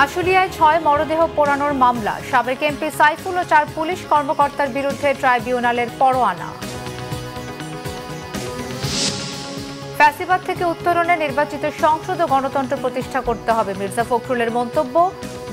আশুলিয়ায় ৬ মরদেহ পোড়ানোর মামলা, সাবেক এমপি সাইফুল ও ৪ পুলিশ কর্মকর্তার বিরুদ্ধে ট্রাইব্যুনালের পরোয়ানা। ফ্যাসিবাদ থেকে উত্তরণে নির্বাচিত সংসদ ও গণতন্ত্র প্রতিষ্ঠা করতে হবে, মির্জা ফখরুলের মন্তব্য।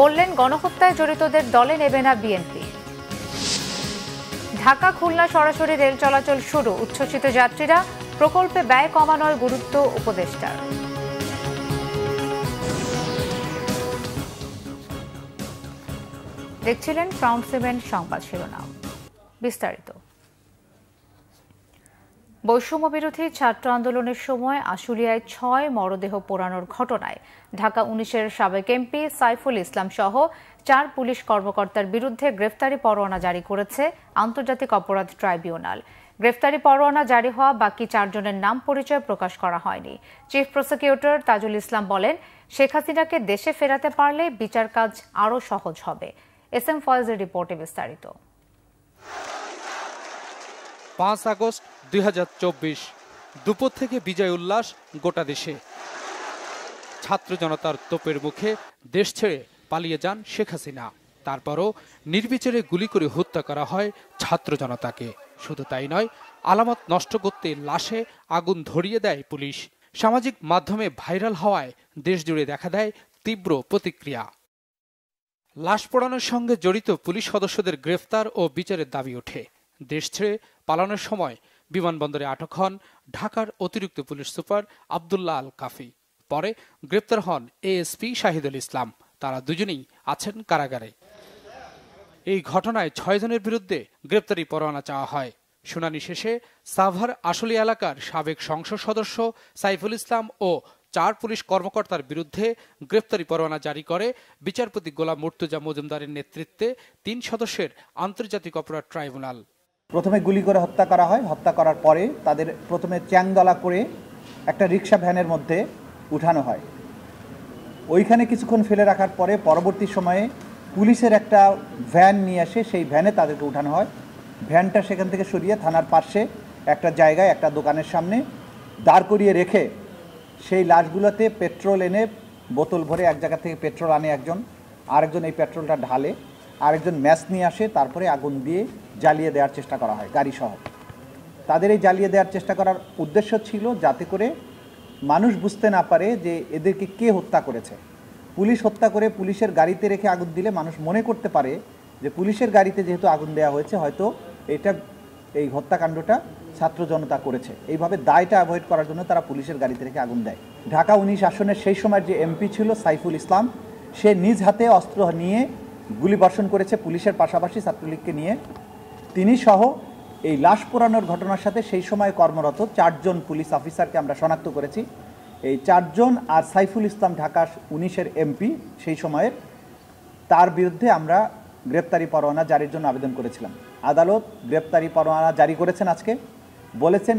বললেন, গণহত্যায় জড়িতদের দলে নেবে না বিএনপি। ঢাকা খুলনা সরাসরি রেল চলাচল শুরু, উচ্ছ্বসিত যাত্রীরা। প্রকল্পে ব্যয় কমানোর গুরুত্ব উপদেষ্টার। দেখছিলেন ক্রাউন সিমেন্ট সংবাদ শিরোনাম। বিস্তারিত। বৈষম্য বিরোধী ছাত্র আন্দোলনের সময় আশুলিয়ায় ৬ মরদেহ পোড়ানোর ঘটনায় ঢাকা ১৯-এর সাবেক এমপি সাইফুল ইসলাম সহ ৪ পুলিশ কর্মকর্তার বিরুদ্ধে গ্রেফতারি পরোয়ানা জারি করেছে আন্তর্জাতিক অপরাধ ট্রাইব্যুনাল। গ্রেফতারি পরোয়ানা জারি হওয়া বাকি ৪ জনের নাম পরিচয় প্রকাশ করা হয়নি। চিফ প্রসিকিউটর তাজুল ইসলাম বলেন, শেখ হাসিনাকে দেশে ফেরাতে পারলে বিচার কাজ আরও সহজ হবে। এস এম ফয়েজের রিপোর্টে বিস্তারিত। ৫ আগস্ট ২০২৪ দুপুর থেকে বিজয় উল্লাস গোটা দেশে। ছাত্র জনতার তোপের মুখে দেশ ছেড়ে পালিয়ে যান শেখ হাসিনা। তারপরও নির্বিচারে গুলি করে হত্যা করা হয় ছাত্র জনতাকে। শুধু তাই নয়, আলামত নষ্ট করতে লাশে আগুন ধরিয়ে দেয় পুলিশ। সামাজিক মাধ্যমে ভাইরাল হওয়ায় দেশজুড়ে দেখা দেয় তীব্র প্রতিক্রিয়া। লাশ পোড়ানোর সঙ্গে জড়িত পুলিশ সদস্যদের গ্রেফতার ও বিচারের দাবি ওঠে। দেশ ছেড়ে পালানোর সময় বিমানবন্দরে আটক হন ঢাকার অতিরিক্ত পুলিশ সুপার আবদুল্লাহ আল কাফি। পরে গ্রেপ্তার হন এএসপি শাহিদুল ইসলাম। তারা দুজনেই আছেন কারাগারে। এই ঘটনায় ৬ জনের বিরুদ্ধে গ্রেপ্তারি পরোয়ানা চাওয়া হয়। শুনানি শেষে সাভার আশুলিয়া এলাকার সাবেক সংসদ সদস্য সাইফুল ইসলাম ও ৪ পুলিশ কর্মকর্তার বিরুদ্ধে গ্রেপ্তারি পরোয়ানা জারি করে বিচারপতি গোলাম মুর্তজা মজুমদারের নেতৃত্বে ৩ সদস্যের আন্তর্জাতিক অপরাধ ট্রাইব্যুনাল। প্রথমে গুলি করে হত্যা করা হয়। হত্যা করার পরে তাদের প্রথমে চ্যাংদলা করে একটা রিক্সা ভ্যানের মধ্যে উঠানো হয়। ওইখানে কিছুক্ষণ ফেলে রাখার পরে পরবর্তী সময়ে পুলিশের একটা ভ্যান নিয়ে আসে, সেই ভ্যানে তাদেরকে উঠানো হয়। ভ্যানটা সেখান থেকে সরিয়ে থানার পাশে একটা জায়গায় একটা দোকানের সামনে দাঁড় করিয়ে রেখে সেই লাশগুলোতে পেট্রোল এনে বোতল ভরে এক জায়গা থেকে পেট্রোল আনে একজন, আরেকজন এই পেট্রোলটা ঢালে, আরেকজন ম্যাচ নিয়ে আসে, তারপরে আগুন দিয়ে জ্বালিয়ে দেওয়ার চেষ্টা করা হয় গাড়িসহ। তাদের এই জ্বালিয়ে দেওয়ার চেষ্টা করার উদ্দেশ্য ছিল যাতে করে মানুষ বুঝতে না পারে যে এদেরকে কে হত্যা করেছে। পুলিশ হত্যা করে পুলিশের গাড়িতে রেখে আগুন দিলে মানুষ মনে করতে পারে যে পুলিশের গাড়িতে যেহেতু আগুন দেওয়া হয়েছে, হয়তো এই হত্যাকাণ্ডটা ছাত্র জনতা করেছে। এইভাবে দায়টা অ্যাভয়েড করার জন্য তারা পুলিশের গাড়িতে রেখে আগুন দেয়। ঢাকা ১৯ আসনের সেই সময়ের যে এমপি ছিল সাইফুল ইসলাম, সে নিজ হাতে অস্ত্র নিয়ে গুলি বর্ষণ করেছে পুলিশের পাশাপাশি ছাত্রলীগকে নিয়ে। তিনি সহ এই লাশ পোড়ানোর ঘটনার সাথে সেই সময় কর্মরত ৪ জন পুলিশ অফিসারকে আমরা শনাক্ত করেছি। এই ৪ জন আর সাইফুল ইসলাম ঢাকা ১৯-এর এমপি সেই সময়ের, তার বিরুদ্ধে আমরা গ্রেপ্তারি পরোয়ানা জারির জন্য আবেদন করেছিলাম। আদালত গ্রেপ্তারি পরোয়ানা জারি করেছেন আজকে, বলেছেন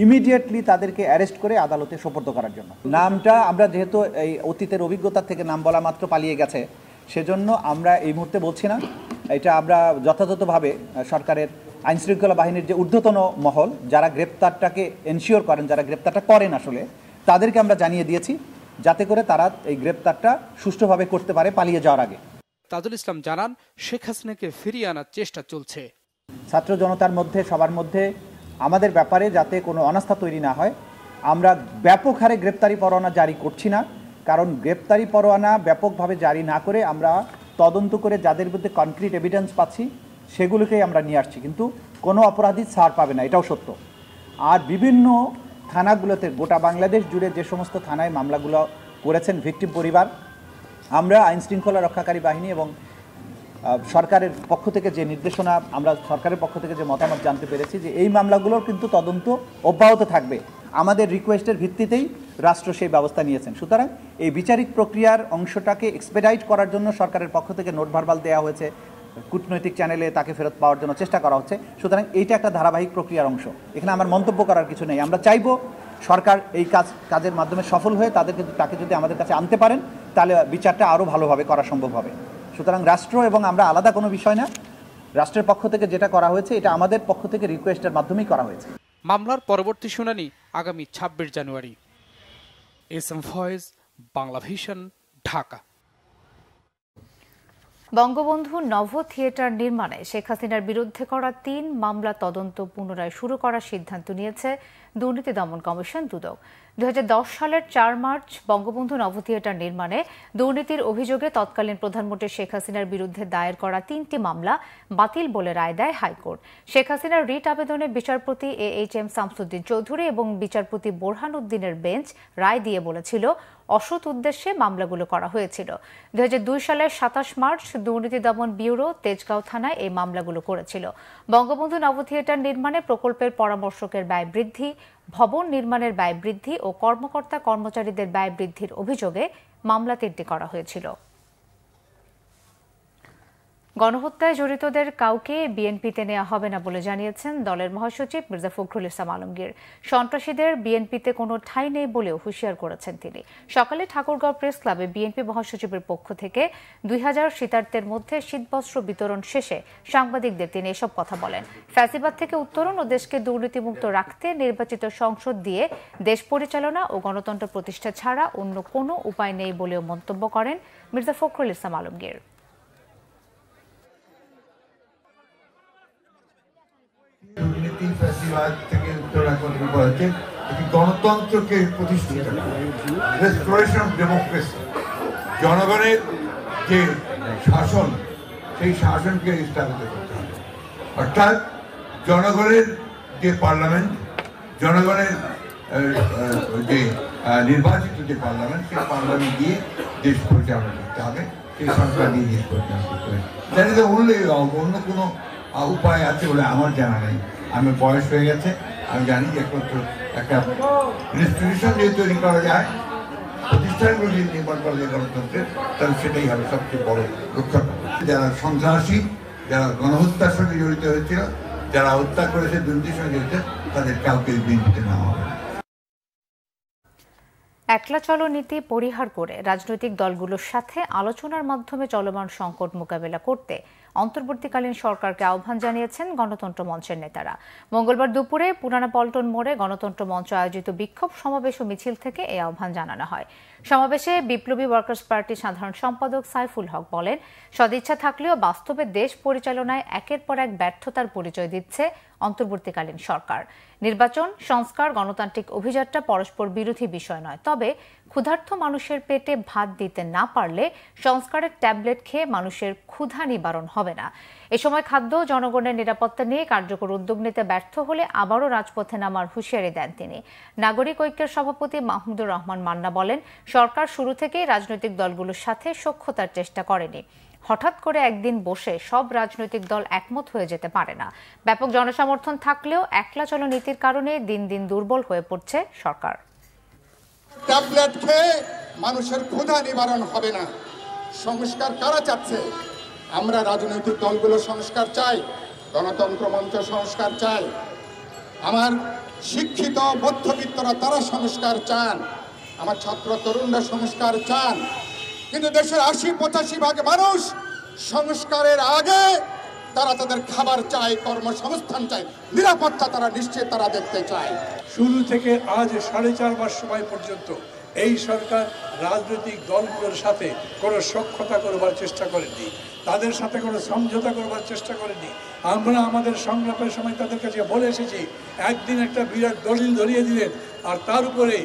ইমিডিয়েটলি তাদেরকে অ্যারেস্ট করে আদালতে সোপর্দ করার জন্য। নামটা আমরা যেহেতু এই অতীতের অভিজ্ঞতা থেকে নাম বলা মাত্র পালিয়ে গেছে, সেজন্য আমরা এই মুহূর্তে বলছি না। এটা আমরা যথাযথভাবে সরকারের আইনশৃঙ্খলা বাহিনীর যে ঊর্ধ্বতন মহল, যারা গ্রেপ্তারটাকে এনশিওর করেন, যারা গ্রেপ্তারটা করেন আসলে, তাদেরকে আমরা জানিয়ে দিয়েছি যাতে করে তারা এই গ্রেপ্তারটা সুষ্ঠুভাবে করতে পারে পালিয়ে যাওয়ার আগে। তাজুল ইসলাম জানান, শেখ হাসিনাকে ফিরিয়ে আনার চেষ্টা চলছে। ছাত্র জনতার মধ্যে সবার মধ্যে আমাদের ব্যাপারে যাতে কোনো অনাস্থা তৈরি না হয়, আমরা ব্যাপক হারে গ্রেপ্তারি পরোয়ানা জারি করছি না। কারণ গ্রেপ্তারি পরোয়ানা ব্যাপকভাবে জারি না করে আমরা তদন্ত করে যাদের বিরুদ্ধে কনক্রিট এভিডেন্স পাচ্ছি সেগুলোকেই আমরা নিয়ে আসছি, কিন্তু কোনো অপরাধী ছাড় পাবে না, এটাও সত্য। আর বিভিন্ন থানাগুলোতে গোটা বাংলাদেশ জুড়ে যে সমস্ত থানায় মামলাগুলো করেছেন ভিকটিম পরিবার, আমরা আইনশৃঙ্খলা রক্ষাকারী বাহিনী এবং সরকারের পক্ষ থেকে যে নির্দেশনা, আমরা সরকারের পক্ষ থেকে যে মতামত জানতে পেরেছি যে এই মামলাগুলোর কিন্তু তদন্ত অব্যাহত থাকবে। আমাদের রিকোয়েস্টের ভিত্তিতেই রাষ্ট্র সেই ব্যবস্থা নিয়েছেন। সুতরাং এই বিচারিক প্রক্রিয়ার অংশটাকে এক্সপেডাইট করার জন্য সরকারের পক্ষ থেকে নোট ভার্বাল দেওয়া হয়েছে, কূটনৈতিক চ্যানেলে তাকে ফেরত পাওয়ার জন্য চেষ্টা করা হচ্ছে। সুতরাং এইটা একটা ধারাবাহিক প্রক্রিয়ার অংশ, এখানে আমার মন্তব্য করার কিছু নেই। আমরা চাইব সরকার এই কাজের মাধ্যমে সফল হয়ে তাকে যদি আমাদের কাছে আনতে পারেন, তাহলে বিচারটা আরও ভালোভাবে করা সম্ভব হবে। সুতরাং রাষ্ট্র এবং আমরা আলাদা কোনো বিষয় না, রাষ্ট্রের পক্ষ থেকে যেটা করা হয়েছে এটা আমাদের পক্ষ থেকে রিকোয়েস্টের মাধ্যমেই করা হয়েছে। মামলার পরবর্তী শুনানি আগামী ২৬ জানুয়ারি। S M Foyez, Bangla Vision, Dhaka. Bangabandhu নভ থিয়েটার নির্মাণে শেখ হাসিনার বিরুদ্ধে করা ৩ মামলা তদন্ত পুনরায় শুরু করার সিদ্ধান্ত নিয়েছে দুর্নীতি দমন কমিশন দুদক। 2010 সালের 4 মার্চ বঙ্গবন্ধু নভ থিয়েটার নির্মাণে দুর্নীতির অভিযোগে তৎকালীন প্রধানমন্ত্রী শেখ হাসিনার বিরুদ্ধে দায়ের করা 3টি মামলা বাতিল বলে রায় দেয় হাইকোর্ট। শেখ হাসিনার রিট আবেদনে বিচারপতি AHM শামসুদ্দিন চৌধুরী এবং বিচারপতি বোরহান উদ্দিনের বেঞ্চ রায় দিয়ে বলেছিল অসৎ উদ্দেশ্যে মামলাগুলো করা হয়েছিল। 2002 সালের 27 মার্চ দুর্নীতি দমন ব্যুরো তেজগাঁও থানায় এই মামলাগুলো করেছিল। বঙ্গবন্ধু নভ থিয়েটার নির্মাণে প্রকল্পের পরামর্শকের ব্যয় বৃদ্ধি, ভবন নির্মাণের ব্যয় বৃদ্ধি ও কর্মকর্তা কর্মচারীদের ব্যয় বৃদ্ধির অভিযোগে মামলা 3টি করা হয়েছিল। গণহত্যায় জড়িতদের কাউকে বিএনপিতে নেওয়া হবে না বলে জানিয়েছেন দলের মহাসচিব মির্জা ফখরুল ইসলাম আলমগীর। সন্ত্রাসীদের বিএনপিতে কোনো ঠাঁই নেই বলেও হুঁশিয়ার করেছেন তিনি। সকালে ঠাকুরগাঁও প্রেস ক্লাবে বিএনপি মহাসচিবের পক্ষ থেকে 2000 শীতার্থের মধ্যে শীতবস্ত্র বিতরণ শেষে সাংবাদিকদের তিনি এসব কথা বলেন। ফ্যাসিবাদ থেকে উত্তরণ ও দেশকে দুর্নীতিমুক্ত রাখতে নির্বাচিত সংসদ দিয়ে দেশ পরিচালনা ও গণতন্ত্র প্রতিষ্ঠা ছাড়া অন্য কোনো উপায় নেই বলেও মন্তব্য করেন মির্জা ফখরুল ইসলাম আলমগীর। দুর্নীতি ফ্যাসিবাদ থেকে উত্তর হচ্ছে একটি গণতন্ত্রকে প্রতিষ্ঠিত রেস্টোরেশন অফ ডেমোক্রেসি, জনগণের যে শাসন সেই শাসনকে স্থাপিত করতে হবে। অর্থাৎ জনগণের যে পার্লামেন্ট, জনগণের যে নির্বাচিত যে পার্লামেন্ট, সেই পার্লামেন্ট দিয়ে দেশ পরিচালনা করতে হবে, সেই সরকার দিয়ে দেশ পরিচালনা করতে হবে। জানি অন্য কোনো উপায় আছে বলে আমার জানা নেই। আমার বয়স হয়ে গেছে, আমি জানি যে একটা ইনস্টিটিউশন যদি তৈরি করা যায়, প্রতিষ্ঠানগুলো যদি নির্মাণ করা যায় গণতন্ত্রের, তাহলে সেটাই হবে সবচেয়ে বড় রক্ষা। যারা সন্ত্রাসী, যারা গণহত্যার সঙ্গে জড়িত হয়েছিল, যারা হত্যা করেছে, দুর্নীতির সঙ্গে জড়িত, তাদের কাউকে বিএনপিতে নেওয়া হবে। একলা চলো নীতি পরিহার করে রাজনৈতিক দলগুলোর সাথে আলোচনার মাধ্যমে চলমান সংকট মোকাবেলা করতে অন্তর্বর্তীকালীন সরকারকে আহ্বান জানিয়েছেন গণতন্ত্র মঞ্চের নেতারা। মঙ্গলবার দুপুরে পুরানা পল্টন মোড়ে গণতন্ত্র মঞ্চ আয়োজিত বিক্ষোভ সমাবেশ ও মিছিল থেকে এই আহ্বান জানানো হয়। সমাবেশে বিপ্লবী ওয়ার্কার্স পার্টির সাধারণ সম্পাদক সাইফুল হক বলেন, সদিচ্ছা থাকলেও বাস্তবে দেশ পরিচালনায় একের পর এক ব্যর্থতার পরিচয় দিচ্ছে অন্তর্বর্তীকালীন সরকার। নির্বাচন, সংস্কার, গণতান্ত্রিক অভিযাত্রা পরস্পর বিরোধী বিষয় নয়, তবে ক্ষুধার্ত মানুষের পেটে ভাত দিতে না পারলে সংস্কারের ট্যাবলেট খেয়ে মানুষের ক্ষুধা নিবারণ হবে না। এ সময় খাদ্য জনগণের নিরাপত্তা নিয়ে কার্যকর উদ্যোগ নিতে ব্যর্থ হলে আবারও রাজপথে নামার হুঁশিয়ারি দেন তিনি। নাগরিক ঐক্যের সভাপতি মাহমুদুর রহমান মান্না বলেন, সরকার শুরু থেকেই রাজনৈতিক দলগুলোর সাথে সখ্যতার চেষ্টা করেনি। হঠাৎ করে একদিন বসে সব রাজনৈতিক দল একমত হয়ে যেতে পারে না। ব্যাপক জনসমর্থন থাকলেও একলা চলো নীতির কারণে দিন দিন দুর্বল হয়ে পড়ছে সরকার। ট্যাবলেট খেয়ে মানুষের ক্ষুধা নিবারণ হবে না। সংস্কার কারা চাচ্ছে? আমরা রাজনৈতিক দলগুলো সংস্কার চাই, গণতন্ত্র মঞ্চ সংস্কার চাই, আমার শিক্ষিত মধ্যবিত্তরা তারা সংস্কার চান, আমার ছাত্র তরুণরা সংস্কার চান। কিন্তু দেশের ৮০-৮৫ ভাগ মানুষ সংস্কারের আগে তারা তাদের খাবার চায়, কর্মসংস্থান চায়, নিরাপত্তা তারা নিশ্চিত তারা দেখতে চায়। শুরু থেকে আজ 4.5 মাস সময় পর্যন্ত এই সরকার রাজনৈতিক দলগুলোর সাথে কোনো সখ্যতা করবার চেষ্টা করেনি, তাদের সাথে কোনো সমঝোতা করবার চেষ্টা করেনি। আমরা আমাদের সংলাপের সময় তাদের কাছে বলে এসেছি, একদিন একটা বিরাট দলিল ধরিয়ে দিলেন আর তার উপরে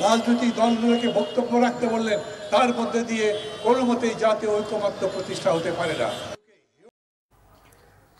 রাজনৈতিক দলগুলোকে বক্তব্য রাখতে বললেন, তার মধ্যে দিয়ে কোনো মতেই জাতীয় ঐক্যমত্য প্রতিষ্ঠা হতে পারে না।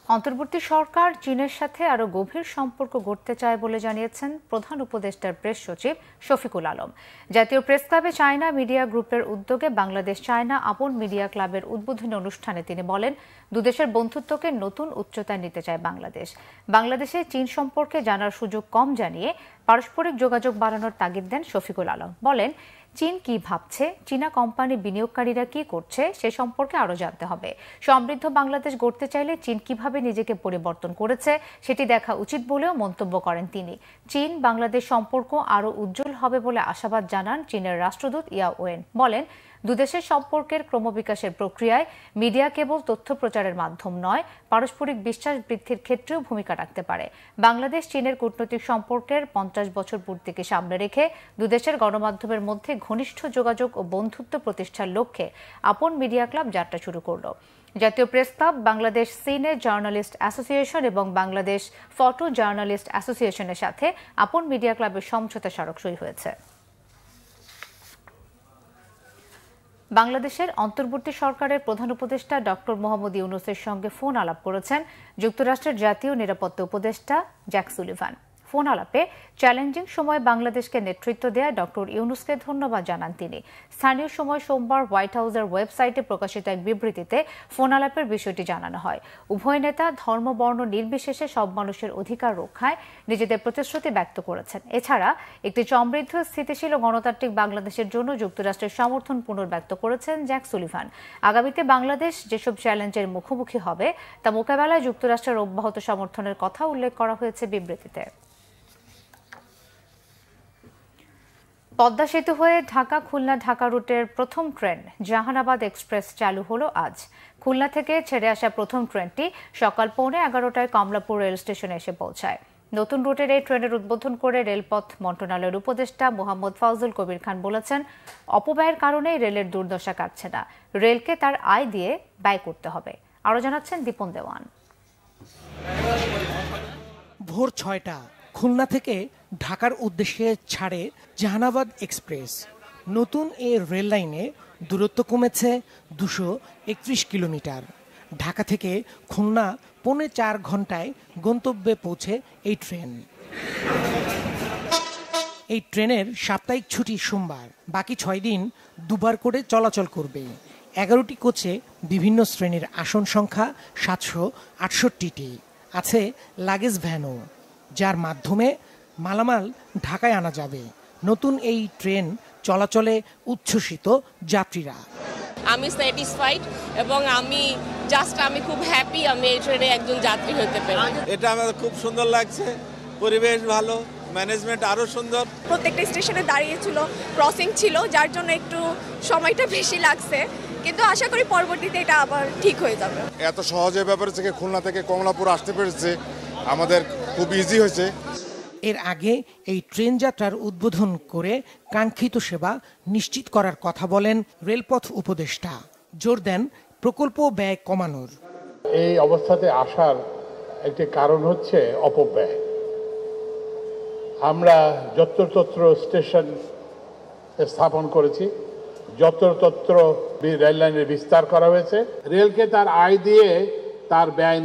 অন্তর্বর্তী সরকার চীনের সাথে আরো গভীর সম্পর্ক গড়তে চায় বলে জানিয়েছেন প্রধান উপদেষ্টার প্রেস সচিব শফিকুল আলম। জাতীয় প্রেস ক্লাবে চায়না মিডিয়া গ্রুপের উদ্যোগে বাংলাদেশ চায়না আপন মিডিয়া ক্লাবের উদ্বোধনী অনুষ্ঠানে তিনি বলেন, দুদেশের বন্ধুত্বকে নতুন উচ্চতায় নিতে চায় বাংলাদেশ। বাংলাদেশে চীন সম্পর্কে জানার সুযোগ কম জানিয়ে পারস্পরিক যোগাযোগ বাড়ানোর তাগিদ দেন শফিকুল আলম। বলেন, চীন কি ভাবছে, চীনা কোম্পানি বিনিয়োগকারীরা কি করছে সে সম্পর্কে আরও জানতে হবে। সমৃদ্ধ বাংলাদেশ গড়তে চাইলে চীন কিভাবে নিজেকে পরিবর্তন করেছে সেটি দেখা উচিত বলেও মন্তব্য করেন তিনি। চীন বাংলাদেশ সম্পর্ক আরও উজ্জ্বল হবে বলে আশাবাদ জানান চীনের রাষ্ট্রদূত ইয়া ওয়েন। বলেন, দুদেশের সম্পর্কের ক্রমবিকাশের প্রক্রিয়ায় মিডিয়া কেবল তথ্য প্রচারের মাধ্যম নয়, পারস্পরিক বিশ্বাস বৃদ্ধির ক্ষেত্রেও ভূমিকা রাখতে পারে। বাংলাদেশ চীনের কূটনৈতিক সম্পর্কের 50 বছর পূর্তিকে সামনে রেখে দুদেশের গণমাধ্যমের মধ্যে ঘনিষ্ঠ যোগাযোগ ও বন্ধুত্ব প্রতিষ্ঠার লক্ষ্যে আপন মিডিয়া ক্লাব যাত্রা শুরু করল। জাতীয় প্রেস ক্লাব, বাংলাদেশ সিনে জার্নালিস্ট অ্যাসোসিয়েশন এবং বাংলাদেশ ফটো জার্নালিস্ট অ্যাসোসিয়েশনের সাথে আপন মিডিয়া ক্লাবের সমঝোতা স্মারক সই হয়েছে। বাংলাদেশের অন্তর্বর্তী সরকারের প্রধান উপদেষ্টা ডক্টর মোহাম্মদ ইউনূসের সঙ্গে ফোন আলাপ করেছেন যুক্তরাষ্ট্রের জাতীয় নিরাপত্তা উপদেষ্টা জ্যাক সুলিভান। ফোন আলাপে চ্যালেঞ্জিং সময়ে বাংলাদেশকে নেতৃত্ব দেয়া ডক্টর ইউনূসকে ধন্যবাদ জানান তিনি। স্থানীয় সময় সোমবার হোয়াইট হাউসের ওয়েবসাইটে প্রকাশিত এক বিবৃতিতে ফোন আলাপের বিষয়টি জানানো হয়। উভয় নেতা ধর্ম বর্ণ নির্বিশেষে সব মানুষের অধিকার রক্ষায় নিজেদের প্রতিশ্রুতি ব্যক্ত করেছেন। এছাড়া একটি সমৃদ্ধ, স্থিতিশীল ও গণতান্ত্রিক বাংলাদেশের জন্য যুক্তরাষ্ট্রের সমর্থন পুনর্ব্যক্ত করেছেন জ্যাক সুলিভান। আগামীতে বাংলাদেশ যেসব চ্যালেঞ্জের মুখোমুখি হবে তা মোকাবেলায় যুক্তরাষ্ট্রের অব্যাহত সমর্থনের কথা উল্লেখ করা হয়েছে বিবৃতিতে। পদ্মা সেতু হয়ে ঢাকা খুলনা ঢাকা রুটের প্রথম ট্রেন জাহানাবাদ এক্সপ্রেস চালু হলো আজ। খুলনা থেকে ছেড়ে আসা প্রথম ট্রেনটি সকাল 11:15টায় কমলাপুর রেল স্টেশনে এসে পৌঁছায়। নতুন রুটের এই ট্রেনের উদ্বোধন করে রেলপথ মন্ত্রণালয়ের উপদেষ্টা মোহাম্মদ ফাউজুল কবির খান বলেছেন, অপব্যয়ের কারণে রেলের দুর্দশা কাটছে না, রেলকে তার আয় দিয়ে ব্যয় করতে হবে। আরও জানাচ্ছেন দীপন দেওয়ান। ভোর 6টা খুলনা থেকে ঢাকার উদ্দেশ্যে ছাড়ে জাহানাবাদ এক্সপ্রেস। নতুন এই রেল লাইনে দূরত্ব কমেছে 231 কিলোমিটার। ঢাকা থেকে খুলনা 4.5 ঘন্টায় গন্তব্যে পৌঁছে এই ট্রেন। এই ট্রেনের সাপ্তাহিক ছুটি সোমবার, বাকি 6 দিন দুবার করে চলাচল করবে। 11টি কোচে বিভিন্ন শ্রেণীর আসন সংখ্যা 768টি। আছে লাগেজ ভ্যানও, যার মাধ্যমে মালামাল ঢাকায় আনা যাবে। নতুন এই ট্রেন চলাচলে উচ্ছ্বসিত যাত্রীরা। আমি স্যাটিসফাইড এবং আমি খুব হ্যাপি আমি এই ট্রেনে একজন যাত্রী হতে পেরে। এটা আমাদের খুব সুন্দর লাগছে, পরিবেশ ভালো, ম্যানেজমেন্ট আরো সুন্দর। প্রত্যেকটা স্টেশনে দাঁড়িয়েছিল, ক্রসিং ছিল, যার জন্য একটু সময়টা বেশি লাগছে, কিন্তু আশা করি পরবর্তীতে এটা আবার ঠিক হয়ে যাবে। এত সহজে ব্যাপারে থেকে খুলনা থেকে কমলাপুর আসতে পেরেছে, আমাদের খুব ইজি হয়েছে। এর আগে এই ট্রেন যাত্রার উদ্বোধন করে কাঙ্ক্ষিত সেবা নিশ্চিত করার কথা বলেন রেলপথ উপদেষ্টা। জোর দেন প্রকল্প ব্যয় কমানোর। এই অবস্থাতে আসার একটি কারণ হচ্ছে অপব্যয়। আমরা যত্রতত্র স্টেশন স্থাপন করেছি, যত্রতত্র রেল লাইনের বিস্তার করা হয়েছে। রেলকে তার আয় দিয়ে তার ব্যয়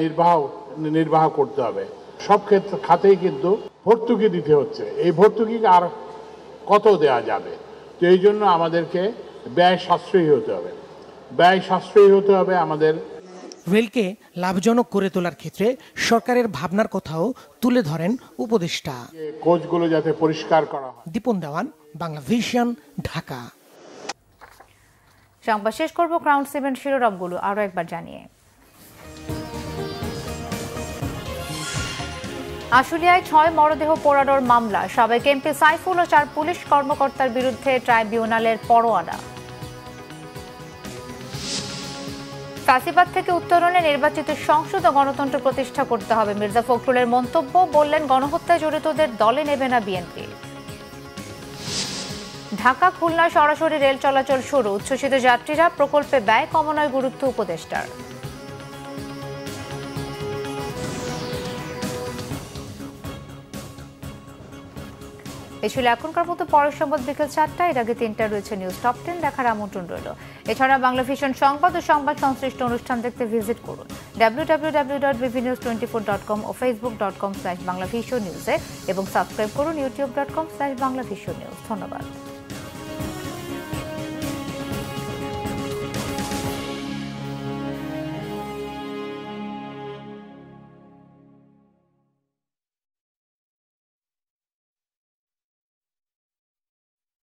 নির্বাহ করতে হবে। সব খাতেই কিন্তু ভর্তুকি দিতে হচ্ছে। এই ভর্তুকি আর কত দেওয়া যাবে? তো এই জন্য আমাদেরকে ব্যয় সাশ্রয়ী হতে হবে। আমাদের রেলকে লাভজনক করে তোলার ক্ষেত্রে সরকারের ভাবনার কথাও তুলে ধরেন উপদেষ্টা। কোচগুলো যাতে পরিষ্কার করা হয়। দীপন দেওয়ান, বাংলা ভিশন, ঢাকা। সংবাদ শেষ করব ক্রাউন সিমেন্ট শিরোনামগুলো আরও একবার জানিয়ে। আশুলিয়ায় 6 মরদেহ পোড়ানোর মামলা, সাবেক এমপি সাইফুল ও 4 পুলিশ কর্মকর্তার বিরুদ্ধে ট্রাইব্যুনালের পরোয়ানা। ফ্যাসিবাদ থেকে উত্তরণে নির্বাচিত সংসদ ও গণতন্ত্র প্রতিষ্ঠা করতে হবে, মির্জা ফখরুলের মন্তব্য, বললেন গণহত্যায় জড়িতদের দলে নেবে না বিএনপি। ঢাকা খুলনা সরাসরি রেল চলাচল শুরু, উচ্ছ্বসিত যাত্রীরা, প্রকল্পে ব্যয় কমানোয় গুরুত্ব উপদেষ্টার। এ ছিল এখনকার মতো। পরের সংবাদ বিকেল 4টা, এর আগে 3টা রয়েছে নিউজ টপ 10 দেখার আমন্ত্রণ রইল। এছাড়া বাংলা ভিশন সংবাদ ও সংবাদ সংশ্লিষ্ট অনুষ্ঠান দেখতে ভিজিট করুন www.bvnews24.com ও facebook.com/banglavisionnews এবং সাবস্ক্রাইব করুন youtube.com/banglavisionnews। ধন্যবাদ।